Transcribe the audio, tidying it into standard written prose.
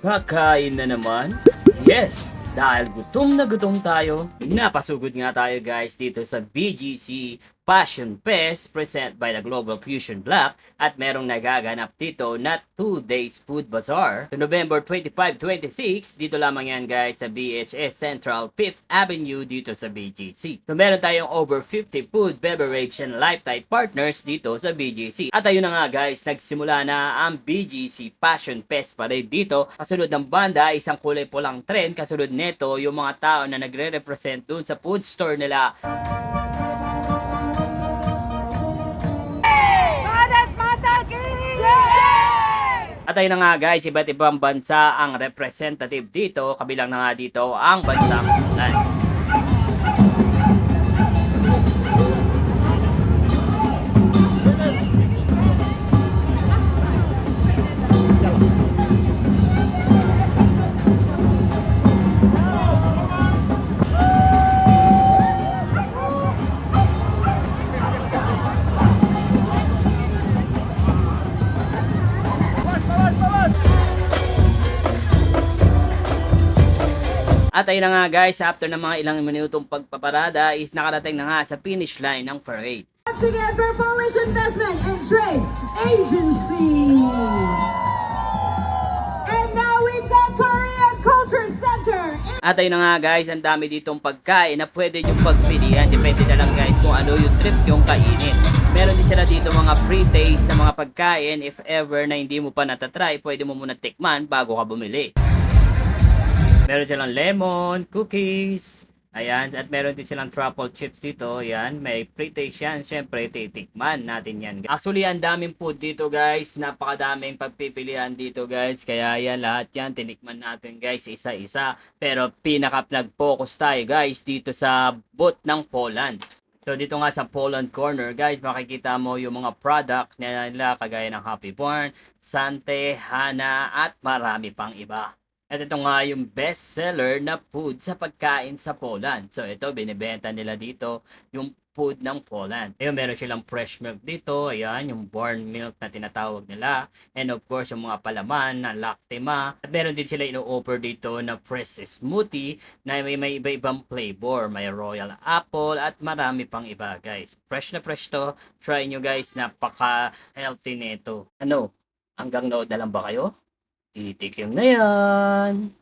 Kakain na naman? Yes! Dahil gutom na gutom tayo, napasugod nga tayo guys dito sa BGC Passion Fest present by the Global Fusion Block at merong nagaganap dito na 2 days food bazaar. So November 25-26, dito lamang yan guys sa BHS Central 5th Avenue dito sa BGC. So meron tayong over 50 food, beverage, and lifetime partners dito sa BGC. At ayun na nga guys, nagsimula na ang BGC Passion Fest Parade dito. Kasunod ng banda, isang kulay pulang trend. Kasunod neto, yung mga tao na nagre-represent dun sa food store nila. At ayun na nga guys, iba't ibang bansa ang representative dito. Kabilang na nga dito ang bansang Poland. At ayun na nga guys, after ng mga ilang minutong pagpaparada is nakarating na nga sa finish line ng parade. Once again for Polish Investment and Trade Agency. And now we've got Korean Culture Center. At ayun na nga guys, ang dami ditong pagkain na pwede yung pagpilian. Depende na lang guys kung ano yung trip yung kainin. Meron din sila dito mga pre-taste na mga pagkain. If ever na hindi mo pa natatry, pwede mo muna tikman bago ka bumili. Meron silang lemon, cookies, ayan, at meron din silang truffle chips dito, ayan, may pre-taste yan, syempre titikman natin yan. Actually, ang daming food dito guys, napakadaming pagpipilian dito guys, kaya yan, lahat yan, tinikman natin guys, isa-isa. Pero pinaka nag-focus tayo guys, dito sa booth ng Poland. So dito nga sa Poland corner guys, makikita mo yung mga product nila kagaya ng Happy Born, Sante, Hana, at marami pang iba. At ito nga yung best seller na food sa pagkain sa Poland. So ito, binibenta nila dito yung food ng Poland. Ayun, meron silang fresh milk dito. Ayan, yung born milk na tinatawag nila. And of course, yung mga palaman na Lactima. At meron din sila ino-offer dito na fresh smoothie na may iba-ibang flavor. May royal apple at marami pang iba guys. Fresh na fresh to. Try nyo guys, napaka-healthy nito. Ano, hanggang nood na lang ba kayo? Titikim na yan!